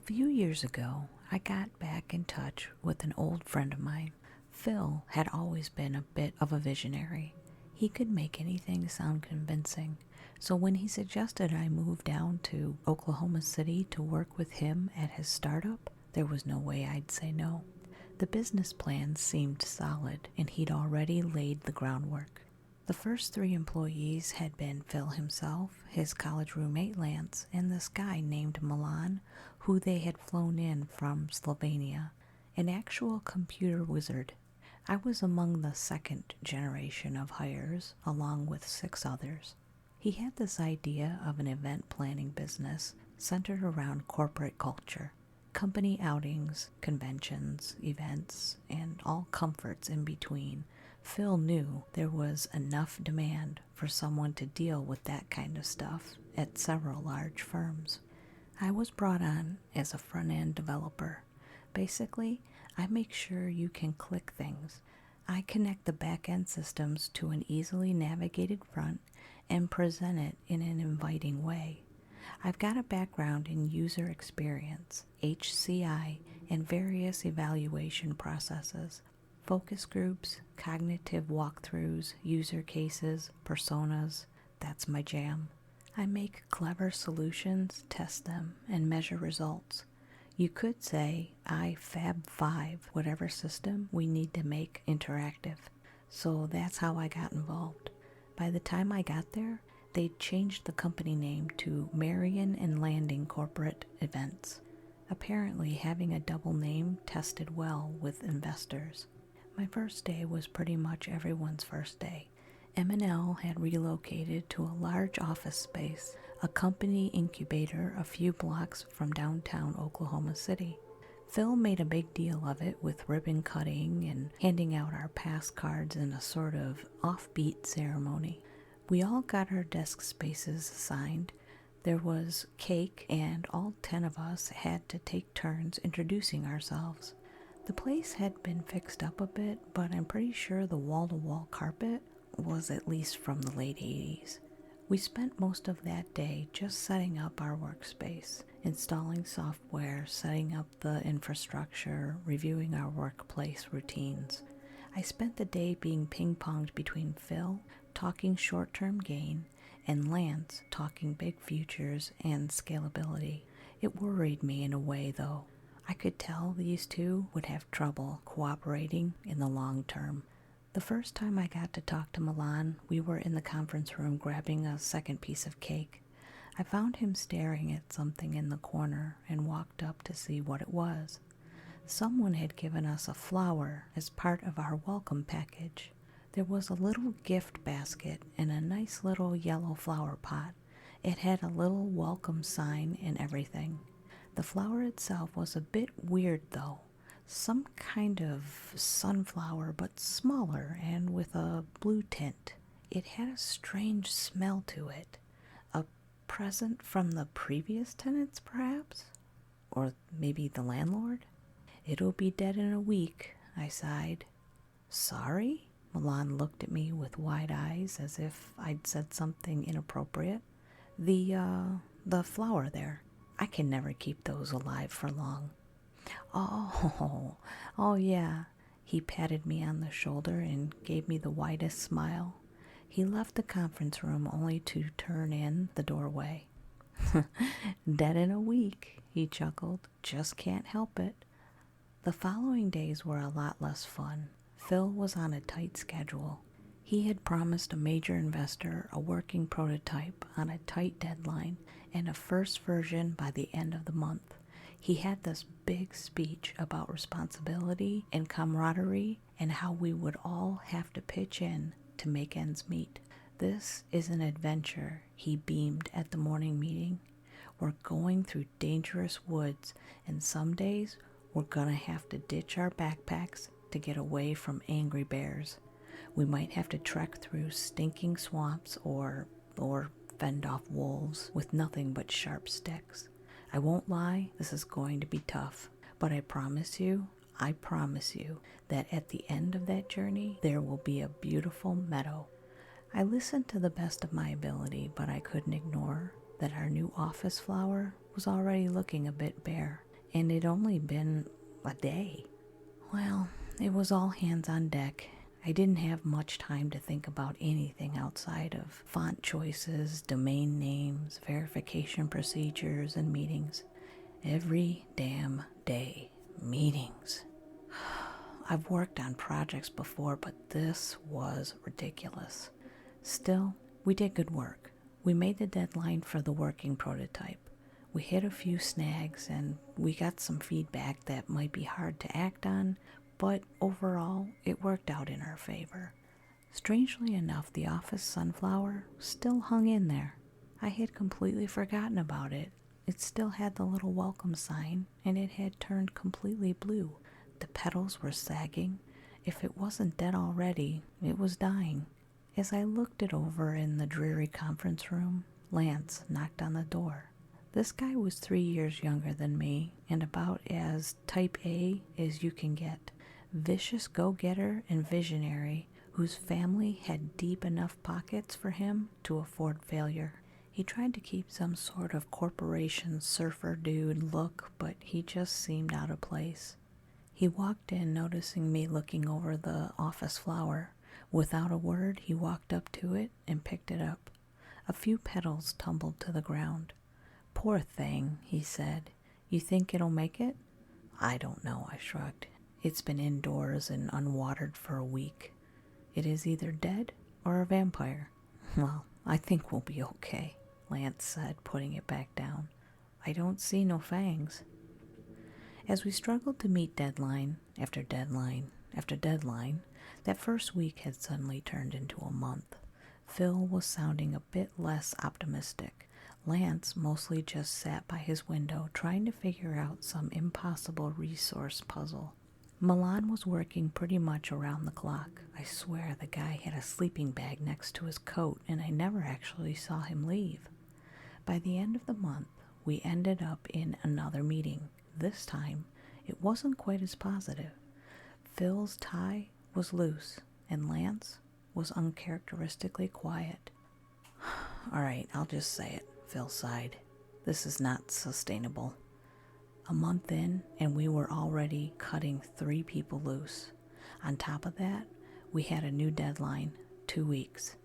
few years ago, I got back in touch with an old friend of mine. Phil had always been a bit of a visionary. He could make anything sound convincing. So when he suggested I move down to Oklahoma City to work with him at his startup, there was no way I'd say no. The business plan seemed solid, and he'd already laid the groundwork. The first 3 employees had been Phil himself, his college roommate Lance, and this guy named Milan, who they had flown in from Slovenia, an actual computer wizard. I was among the second generation of hires, along with 6 others. He had this idea of an event planning business centered around corporate culture, company outings, conventions, events, and all comforts in between. Phil knew there was enough demand for someone to deal with that kind of stuff at several large firms. I was brought on as a front-end developer. Basically, I make sure you can click things. I connect the back-end systems to an easily navigated front and present it in an inviting way. I've got a background in user experience, HCI, and various evaluation processes. Focus groups, cognitive walkthroughs, user cases, personas, that's my jam. I make clever solutions, test them, and measure results. You could say I Fab 5 whatever system we need to make interactive. So that's how I got involved. By the time I got there, they'd changed the company name to Marion and Landing Corporate Events. Apparently, having a double name tested well with investors. My first day was pretty much everyone's first day. M&L had relocated to a large office space, a company incubator a few blocks from downtown Oklahoma City. Phil made a big deal of it with ribbon cutting and handing out our pass cards in a sort of offbeat ceremony. We all got our desk spaces assigned. There was cake, and all 10 of us had to take turns introducing ourselves. The place had been fixed up a bit, but I'm pretty sure the wall-to-wall carpet was at least from the late 80s. We spent most of that day just setting up our workspace, installing software, setting up the infrastructure, reviewing our workplace routines. I spent the day being ping-ponged between Phil, talking short-term gain, and Lance, talking big futures and scalability. It worried me in a way, though. I could tell these two would have trouble cooperating in the long term. The first time I got to talk to Milan, we were in the conference room grabbing a second piece of cake. I found him staring at something in the corner and walked up to see what it was. Someone had given us a flower as part of our welcome package. There was a little gift basket and a nice little yellow flower pot. It had a little welcome sign and everything. The flower itself was a bit weird, though. Some kind of sunflower, but smaller and with a blue tint. It had a strange smell to it. A present from the previous tenants, perhaps? Or maybe the landlord? "It'll be dead in a week," I sighed. "Sorry?" Milan looked at me with wide eyes as if I'd said something inappropriate. The flower there. I can never keep those alive for long." Oh yeah. He patted me on the shoulder and gave me the widest smile. He left the conference room only to turn in the doorway. "Dead in a week," he chuckled. "Just can't help it." The following days were a lot less fun. Phil was on a tight schedule. He had promised a major investor a working prototype on a tight deadline and a first version by the end of the month. He had this big speech about responsibility and camaraderie and how we would all have to pitch in to make ends meet. "This is an adventure," he beamed at the morning meeting. "We're going through dangerous woods, and some days we're gonna have to ditch our backpacks to get away from angry bears. We might have to trek through stinking swamps or fend off wolves with nothing but sharp sticks. I won't lie, this is going to be tough, but I promise you that at the end of that journey, there will be a beautiful meadow." I listened to the best of my ability, but I couldn't ignore that our new office flower was already looking a bit bare. and it'd only been a day. Well, it was all hands on deck. I didn't have much time to think about anything outside of font choices, domain names, verification procedures, and meetings. Every damn day, meetings. I've worked on projects before, but this was ridiculous. Still, we did good work. We made the deadline for the working prototype. We hit a few snags and we got some feedback that might be hard to act on, but overall, it worked out in our favor. Strangely enough, the office sunflower still hung in there. I had completely forgotten about it. It still had the little welcome sign, and it had turned completely blue. The petals were sagging. If it wasn't dead already, it was dying. As I looked it over in the dreary conference room, Lance knocked on the door. This guy was 3 years younger than me, and about as type A as you can get. Vicious go-getter and visionary, whose family had deep enough pockets for him to afford failure. He tried to keep some sort of corporation surfer dude look, but he just seemed out of place. He walked in, noticing me looking over the office flower. Without a word, he walked up to it and picked it up. A few petals tumbled to the ground. "Poor thing," he said. "You think it'll make it?" "I don't know," I shrugged. "It's been indoors and unwatered for a week. It is either dead or a vampire." "Well, I think we'll be okay," Lance said, putting it back down. "I don't see no fangs." As we struggled to meet deadline after deadline after deadline, that first week had suddenly turned into a month. Phil was sounding a bit less optimistic. Lance mostly just sat by his window trying to figure out some impossible resource puzzle. Milan was working pretty much around the clock. I swear the guy had a sleeping bag next to his coat, and I never actually saw him leave. By the end of the month, we ended up in another meeting. This time, it wasn't quite as positive. Phil's tie was loose, and Lance was uncharacteristically quiet. "All right, I'll just say it," Phil sighed. "This is not sustainable." A month in, and we were already cutting 3 people loose. On top of that, we had a new deadline, 2 weeks.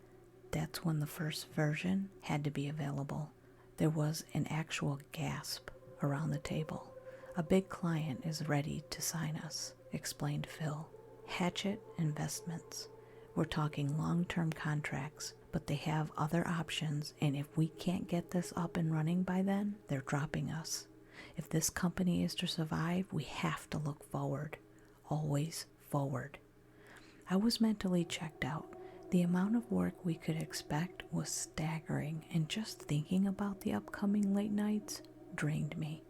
That's when the first version had to be available. There was an actual gasp around the table. "A big client is ready to sign us," explained Phil. "Hatchet Investments. We're talking long-term contracts, but they have other options, and if we can't get this up and running by then, they're dropping us. If this company is to survive, we have to look forward. Always forward." I was mentally checked out. The amount of work we could expect was staggering, and just thinking about the upcoming late nights drained me.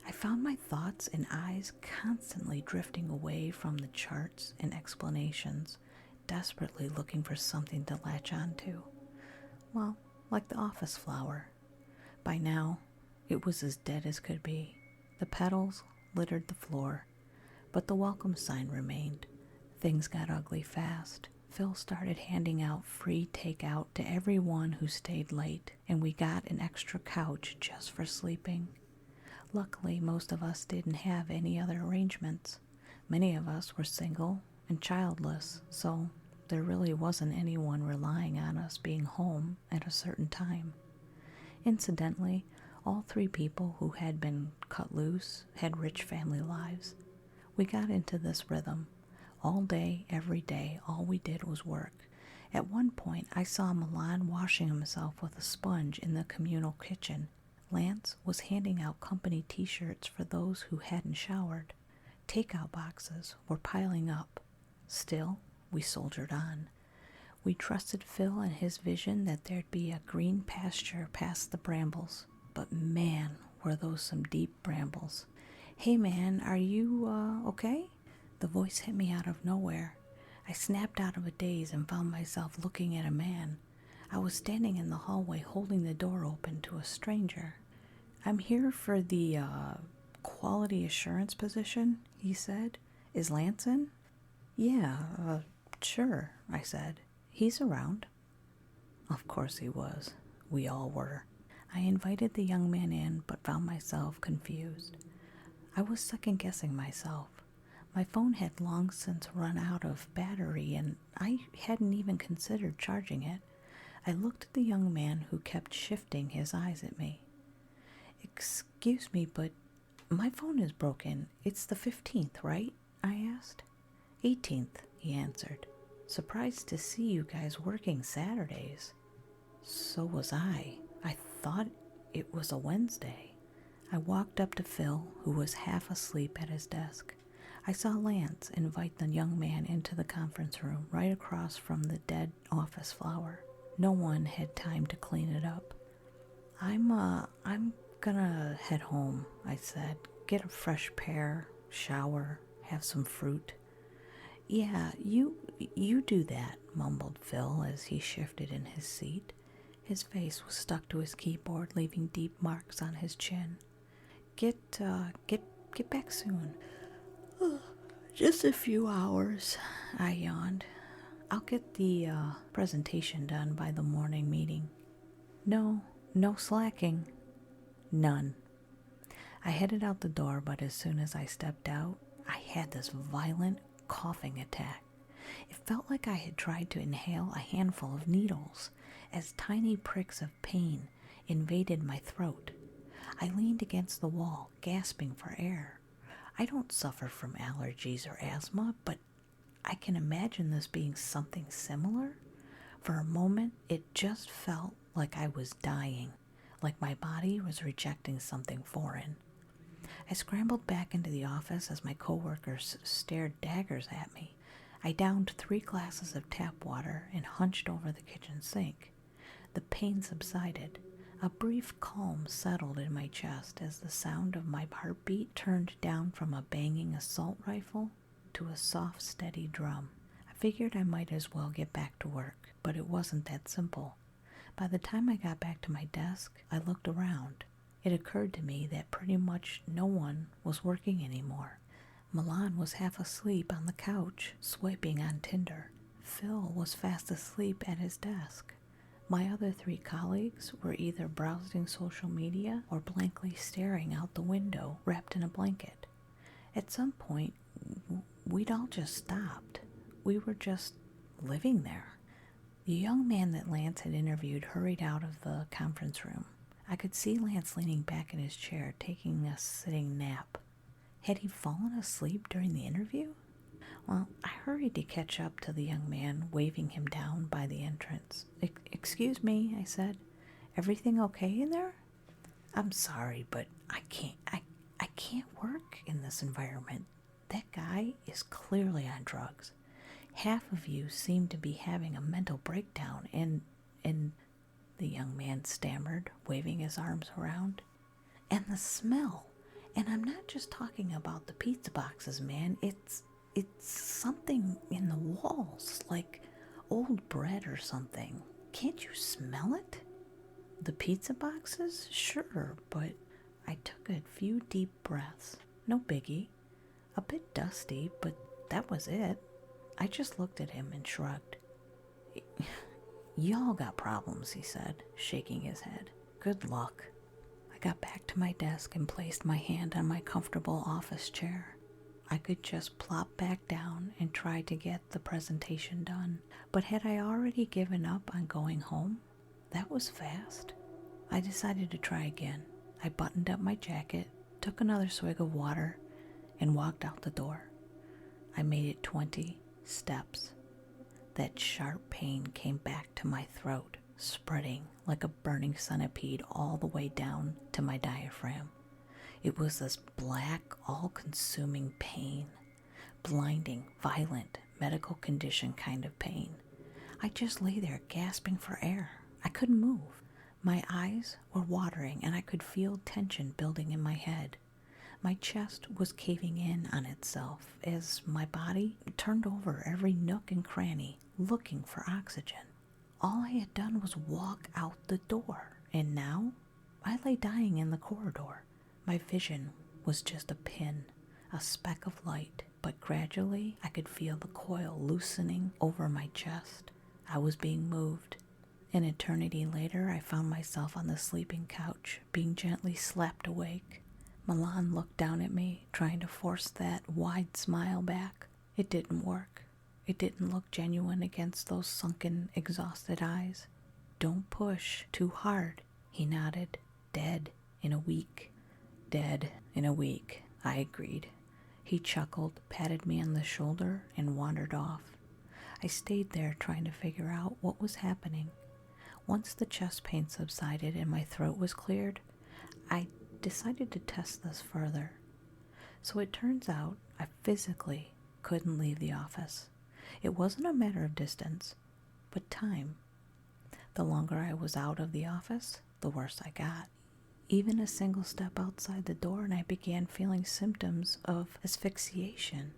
I found my thoughts and eyes constantly drifting away from the charts and explanations, desperately looking for something to latch onto. Well, like the office flower. By now, it was as dead as could be. The petals littered the floor, but the welcome sign remained. Things got ugly fast. Phil started handing out free takeout to everyone who stayed late, and we got an extra couch just for sleeping. Luckily, most of us didn't have any other arrangements. Many of us were single and childless, so there really wasn't anyone relying on us being home at a certain time. Incidentally, all 3 people who had been cut loose had rich family lives. We got into this rhythm. All day, every day, all we did was work. At one point, I saw Milan washing himself with a sponge in the communal kitchen. Lance was handing out company t-shirts for those who hadn't showered. Takeout boxes were piling up. Still, we soldiered on. We trusted Phil and his vision that there'd be a green pasture past the brambles. But man, were those some deep brambles. "Hey man, are you, okay?" The voice hit me out of nowhere. I snapped out of a daze and found myself looking at a man. I was standing in the hallway holding the door open to a stranger. "I'm here for the, quality assurance position," he said. "Is Lance in?" "Yeah, sure," I said. "He's around." Of course he was. We all were. I invited the young man in, but found myself confused. I was second-guessing myself. My phone had long since run out of battery, and I hadn't even considered charging it. I looked at the young man who kept shifting his eyes at me. "Excuse me, but my phone is broken. It's the 15th, right?" I asked. "18th," he answered. "Surprised to see you guys working Saturdays." So was I. I thought it was a Wednesday. I walked up to Phil, who was half asleep at his desk. I saw Lance invite the young man into the conference room right across from the dead office flower. No one had time to clean it up. I'm gonna head home," I said. "Get a fresh pair, shower, have some fruit." "Yeah, you do that," mumbled Phil as he shifted in his seat. His face was stuck to his keyboard, leaving deep marks on his chin. Get back soon." "Just a few hours," I yawned. "I'll get the presentation done by the morning meeting." No slacking." "None." I headed out the door, but as soon as I stepped out, I had this violent coughing attack. It felt like I had tried to inhale a handful of needles, as tiny pricks of pain invaded my throat. I leaned against the wall, gasping for air. I don't suffer from allergies or asthma, but I can imagine this being something similar. For a moment, it just felt like I was dying, like my body was rejecting something foreign. I scrambled back into the office as my coworkers stared daggers at me. I downed 3 glasses of tap water and hunched over the kitchen sink. The pain subsided. A brief calm settled in my chest as the sound of my heartbeat turned down from a banging assault rifle to a soft, steady drum. I figured I might as well get back to work, but it wasn't that simple. By the time I got back to my desk, I looked around. It occurred to me that pretty much no one was working anymore. Milan was half asleep on the couch, swiping on Tinder. Phil was fast asleep at his desk. My other 3 colleagues were either browsing social media or blankly staring out the window, wrapped in a blanket. At some point, we'd all just stopped. We were just living there. The young man that Lance had interviewed hurried out of the conference room. I could see Lance leaning back in his chair, taking a sitting nap. Had he fallen asleep during the interview? Well, I hurried to catch up to the young man, waving him down by the entrance. "Excuse me," I said. "Everything okay in there?" "I'm sorry, but I can't work in this environment. That guy is clearly on drugs. Half of you seem to be having a mental breakdown, and the young man stammered, waving his arms around. "And the smell. And I'm not just talking about the pizza boxes, man. It's something in the walls, like old bread or something. Can't you smell it?" "The pizza boxes? Sure, but..." I took a few deep breaths. No biggie. A bit dusty, but that was it. I just looked at him and shrugged. "Y'all got problems," he said, shaking his head. "Good luck." I got back to my desk and placed my hand on my comfortable office chair. I could just plop back down and try to get the presentation done. But had I already given up on going home? That was fast. I decided to try again. I buttoned up my jacket, took another swig of water, and walked out the door. I made it 20 steps. That sharp pain came back to my throat, spreading like a burning centipede all the way down to my diaphragm. It was this black, all-consuming pain, blinding, violent, medical condition kind of pain. I just lay there gasping for air. I couldn't move. My eyes were watering and I could feel tension building in my head. My chest was caving in on itself as my body turned over every nook and cranny, looking for oxygen. All I had done was walk out the door, and now I lay dying in the corridor. My vision was just a pin, a speck of light, but gradually I could feel the coil loosening over my chest. I was being moved. An eternity later, I found myself on the sleeping couch, being gently slapped awake. Milan looked down at me, trying to force that wide smile back. It didn't work. It didn't look genuine against those sunken, exhausted eyes. Don't push too hard, he nodded. Dead in a week. Dead in a week, I agreed. He chuckled, patted me on the shoulder, and wandered off. I stayed there trying to figure out what was happening. Once the chest pain subsided and my throat was cleared, I decided to test this further. So it turns out I physically couldn't leave the office. It wasn't a matter of distance, but time. The longer I was out of the office, the worse I got. Even a single step outside the door and I began feeling symptoms of asphyxiation.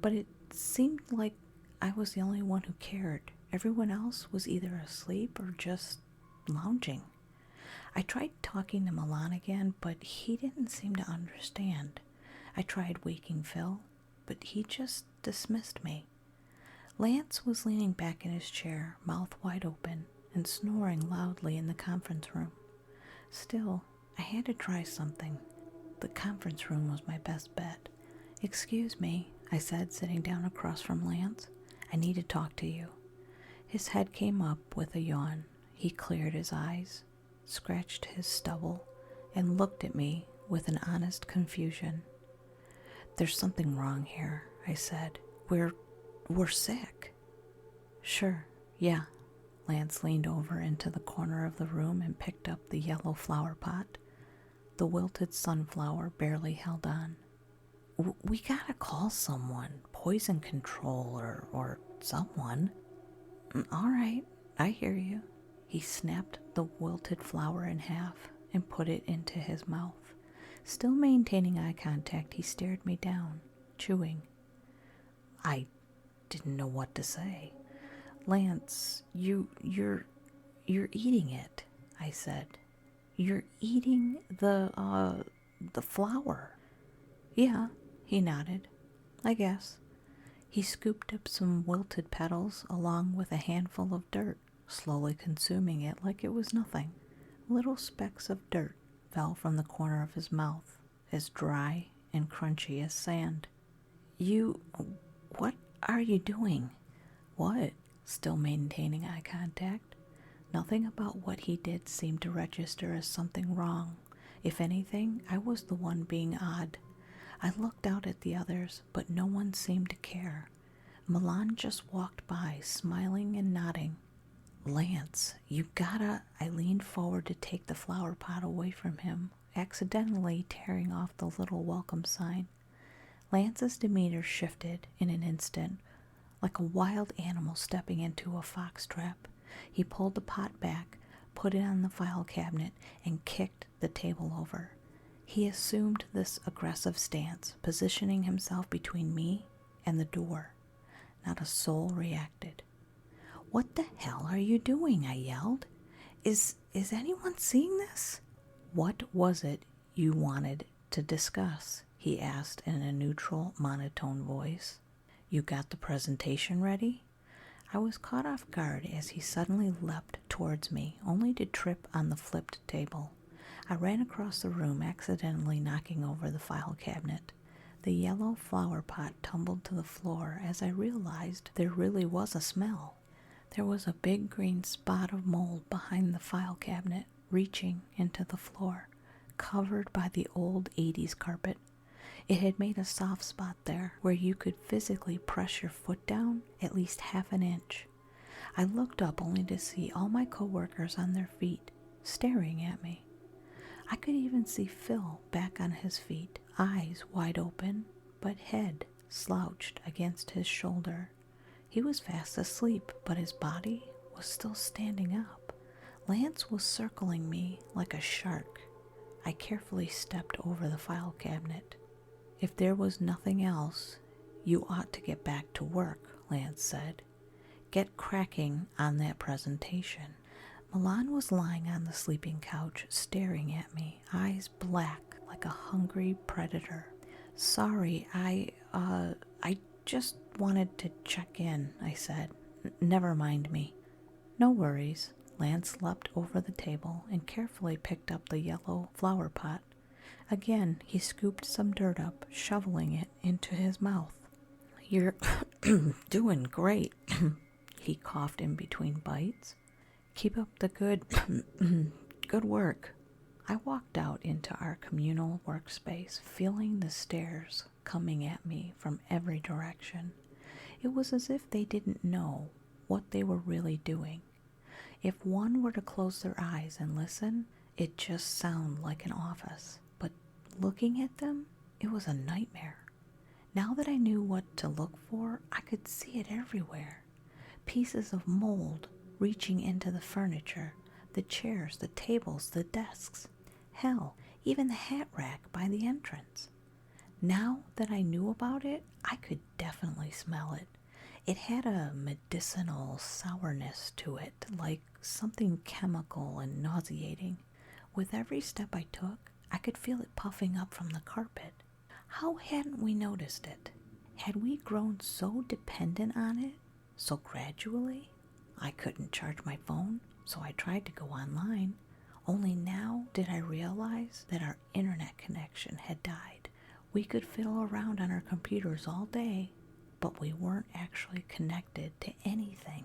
But it seemed like I was the only one who cared. Everyone else was either asleep or just lounging. I tried talking to Milan again, but he didn't seem to understand. I tried waking Phil, but he just dismissed me. Lance was leaning back in his chair, mouth wide open, and snoring loudly in the conference room. Still, I had to try something. The conference room was my best bet. "Excuse me," I said, sitting down across from Lance. "I need to talk to you." His head came up with a yawn. He cleared his eyes, scratched his stubble, and looked at me with an honest confusion. "There's something wrong here," I said. We're sick." "Sure, yeah." Lance leaned over into the corner of the room and picked up the yellow flower pot. The wilted sunflower barely held on. We gotta call someone, poison control or someone." "All right, I hear you." He snapped the wilted flower in half and put it into his mouth. Still maintaining eye contact, he stared me down, chewing. I didn't know what to say. "Lance, you're eating it," I said. "You're eating the flower." "Yeah," he nodded. "I guess." He scooped up some wilted petals along with a handful of dirt, slowly consuming it like it was nothing. Little specks of dirt fell from the corner of his mouth, as dry and crunchy as sand. What are you doing?" "What?" Still maintaining eye contact. Nothing about what he did seemed to register as something wrong. If anything, I was the one being odd. I looked out at the others, but no one seemed to care. Milan just walked by, smiling and nodding. "Lance, you gotta..." I leaned forward to take the flower pot away from him, accidentally tearing off the little welcome sign. Lance's demeanor shifted in an instant, like a wild animal stepping into a fox trap. He pulled the pot back, put it on the file cabinet, and kicked the table over. He assumed this aggressive stance, positioning himself between me and the door. Not a soul reacted. "What the hell are you doing?" I yelled. Is anyone seeing this?" "What was it you wanted to discuss?" he asked in a neutral, monotone voice. "You got the presentation ready?" I was caught off guard as he suddenly leapt towards me, only to trip on the flipped table. I ran across the room, accidentally knocking over the file cabinet. The yellow flower pot tumbled to the floor as I realized there really was a smell. There was a big green spot of mold behind the file cabinet, reaching into the floor, covered by the old 80s carpet. It had made a soft spot there where you could physically press your foot down at least half an inch. I looked up only to see all my coworkers on their feet, staring at me. I could even see Phil back on his feet, eyes wide open, but head slouched against his shoulder. He was fast asleep, but his body was still standing up. Lance was circling me like a shark. I carefully stepped over the file cabinet. "If there was nothing else, you ought to get back to work," Lance said. "Get cracking on that presentation." Milan was lying on the sleeping couch, staring at me, eyes black like a hungry predator. "Sorry, I just wanted to check in," I said. "Never mind me." "No worries." Lance leapt over the table and carefully picked up the yellow flower pot. Again, he scooped some dirt up, shoveling it into his mouth. "You're doing great," he coughed in between bites. "Keep up the good, good work." I walked out into our communal workspace, feeling the stares coming at me from every direction. It was as if they didn't know what they were really doing. If one were to close their eyes and listen, it just sounded like an office. But looking at them, it was a nightmare. Now that I knew what to look for, I could see it everywhere. Pieces of mold reaching into the furniture, the chairs, the tables, the desks. Hell, even the hat rack by the entrance. Now that I knew about it, I could definitely smell it. It had a medicinal sourness to it, like something chemical and nauseating. With every step I took, I could feel it puffing up from the carpet. How hadn't we noticed it? Had we grown so dependent on it, so gradually? I couldn't charge my phone, so I tried to go online. Only now did I realize that our internet connection had died. We could fiddle around on our computers all day, but we weren't actually connected to anything.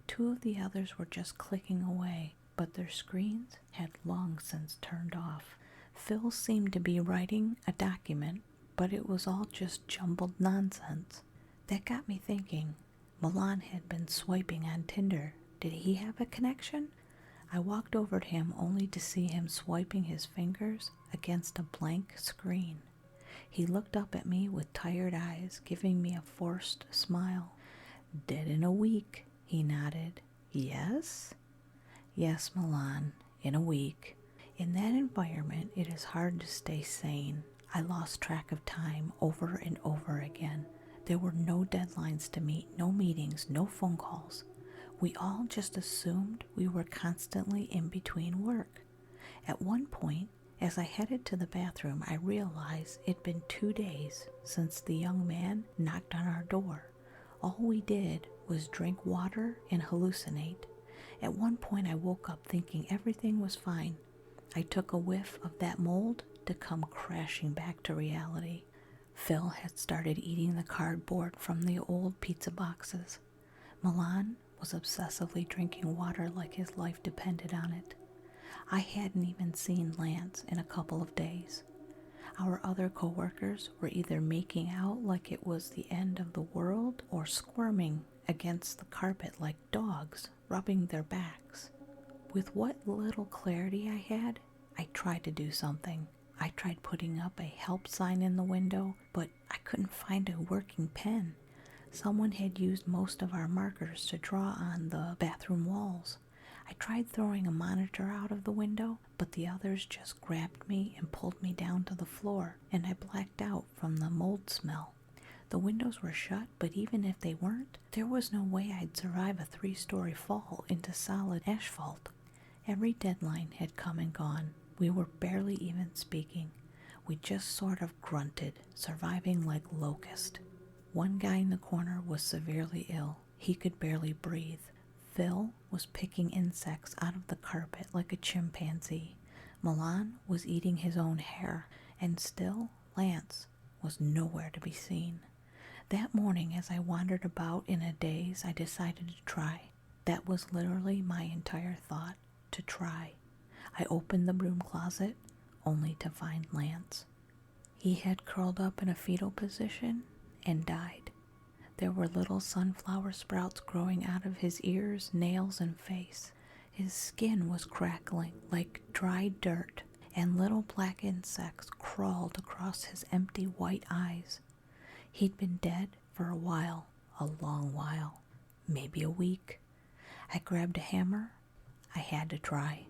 Two of the others were just clicking away, but their screens had long since turned off. Phil seemed to be writing a document, but it was all just jumbled nonsense. That got me thinking. Milan had been swiping on Tinder. Did he have a connection? I walked over to him only to see him swiping his fingers against a blank screen. He looked up at me with tired eyes, giving me a forced smile. "Dead in a week," he nodded. "Yes?" "Yes, Milan, in a week." In that environment, it is hard to stay sane. I lost track of time over and over again. There were no deadlines to meet, no meetings, no phone calls. We all just assumed we were constantly in between work. At one point, as I headed to the bathroom, I realized it'd been 2 days since the young man knocked on our door. All we did was drink water and hallucinate. At one point, I woke up thinking everything was fine. I took a whiff of that mold to come crashing back to reality. Phil had started eating the cardboard from the old pizza boxes. Milan was obsessively drinking water like his life depended on it. I hadn't even seen Lance in a couple of days. Our other co-workers were either making out like it was the end of the world or squirming against the carpet like dogs, rubbing their backs. With what little clarity I had, I tried to do something. I tried putting up a help sign in the window, but I couldn't find a working pen. Someone had used most of our markers to draw on the bathroom walls. I tried throwing a monitor out of the window, but the others just grabbed me and pulled me down to the floor, and I blacked out from the mold smell. The windows were shut, but even if they weren't, there was no way I'd survive a 3-story fall into solid asphalt. Every deadline had come and gone. We were barely even speaking. We just sort of grunted, surviving like locusts. One guy in the corner was severely ill. He could barely breathe. Phil was picking insects out of the carpet like a chimpanzee. Milan was eating his own hair, and still Lance was nowhere to be seen. That morning, as I wandered about in a daze, I decided to try. That was literally my entire thought, to try. I opened the broom closet, only to find Lance. He had curled up in a fetal position and died. There were little sunflower sprouts growing out of his ears, nails, and face. His skin was crackling like dried dirt, and little black insects crawled across his empty white eyes. He'd been dead for a while, a long while, maybe a week. I grabbed a hammer. I had to try.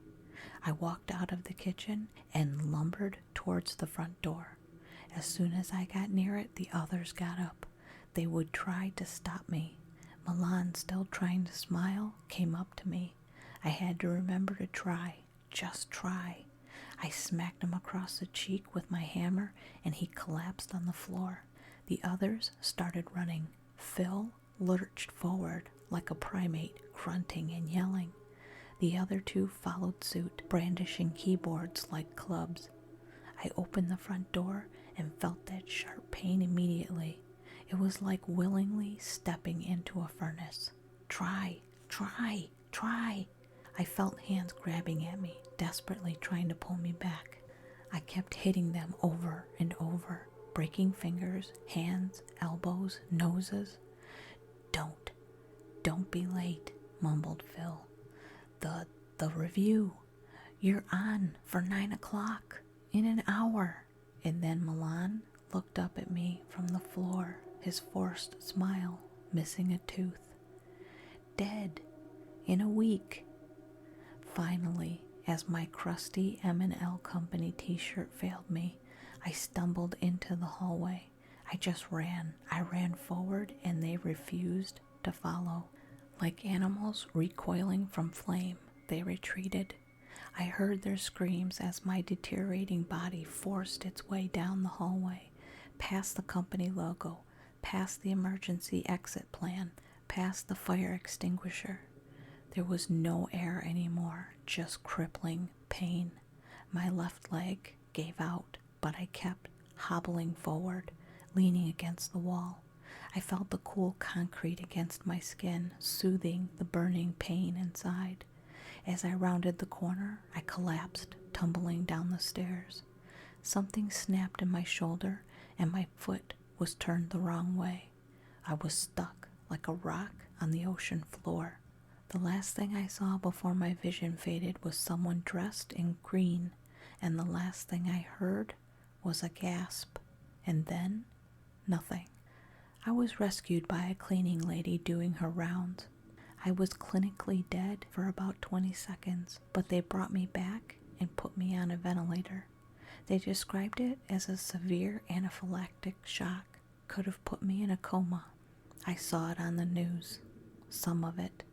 I walked out of the kitchen and lumbered towards the front door. As soon as I got near it, the others got up. They would try to stop me. Milan, still trying to smile, came up to me. I had to remember to try, just try. I smacked him across the cheek with my hammer, and he collapsed on the floor. The others started running. Phil lurched forward like a primate, grunting and yelling. The other two followed suit, brandishing keyboards like clubs. I opened the front door and felt that sharp pain immediately. It was like willingly stepping into a furnace. Try, try, try. I felt hands grabbing at me, desperately trying to pull me back. I kept hitting them over and over, breaking fingers, hands, elbows, noses. Don't be late, mumbled Phil. The review. You're on for 9 o'clock in an hour. And then Milan looked up at me from the floor, his forced smile, missing a tooth. Dead in a week. Finally, as my crusty M&L Company t-shirt failed me, I stumbled into the hallway. I just ran. I ran forward and they refused to follow. Like animals recoiling from flame, they retreated. I heard their screams as my deteriorating body forced its way down the hallway, past the company logo, past the emergency exit plan, past the fire extinguisher. There was no air anymore, just crippling pain. My left leg gave out, but I kept hobbling forward, leaning against the wall. I felt the cool concrete against my skin, soothing the burning pain inside. As I rounded the corner, I collapsed, tumbling down the stairs. Something snapped in my shoulder, and my foot was turned the wrong way. I was stuck like a rock on the ocean floor. The last thing I saw before my vision faded was someone dressed in green, and the last thing I heard was a gasp, and then nothing. I was rescued by a cleaning lady doing her rounds. I was clinically dead for about 20 seconds, but they brought me back and put me on a ventilator. They described it as a severe anaphylactic shock. Could have put me in a coma. I saw it on the news. Some of it.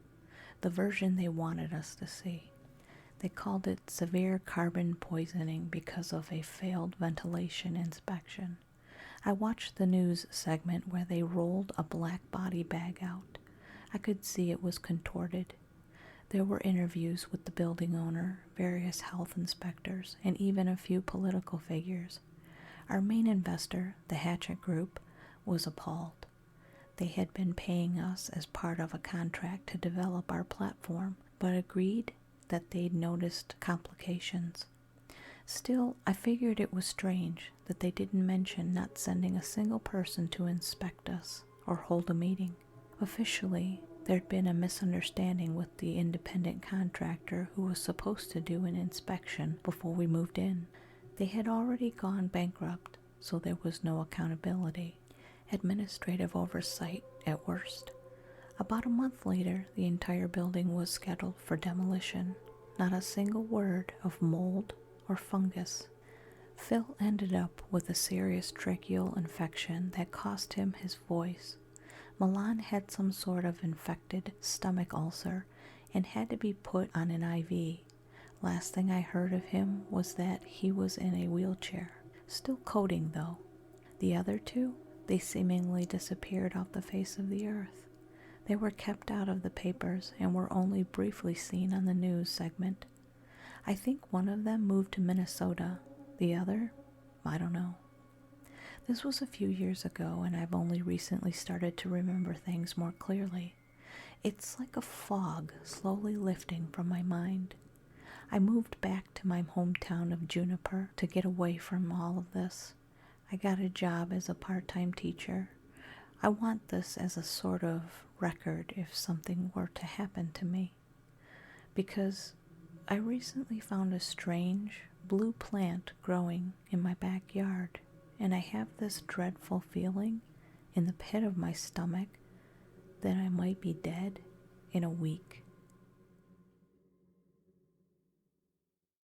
The version they wanted us to see. They called it severe carbon poisoning because of a failed ventilation inspection. I watched the news segment where they rolled a black body bag out. I could see it was contorted. There were interviews with the building owner, various health inspectors, and even a few political figures. Our main investor, the Hatchet Group, was appalled. They had been paying us as part of a contract to develop our platform, but agreed that they'd noticed complications. Still, I figured it was strange that they didn't mention not sending a single person to inspect us or hold a meeting. Officially, there'd been a misunderstanding with the independent contractor who was supposed to do an inspection before we moved in. They had already gone bankrupt, so there was no accountability. Administrative oversight at worst. About a month later, the entire building was scheduled for demolition. Not a single word of mold or fungus. Phil ended up with a serious tracheal infection that cost him his voice. Milan had some sort of infected stomach ulcer and had to be put on an IV. Last thing I heard of him was that he was in a wheelchair. Still coding, though. The other two, they seemingly disappeared off the face of the earth. They were kept out of the papers and were only briefly seen on the news segment. I think one of them moved to Minnesota. The other, I don't know. This was a few years ago, and I've only recently started to remember things more clearly. It's like a fog slowly lifting from my mind. I moved back to my hometown of Juniper to get away from all of this. I got a job as a part-time teacher. I want this as a sort of record if something were to happen to me. Because I recently found a strange blue plant growing in my backyard, and I have this dreadful feeling in the pit of my stomach that I might be dead in a week.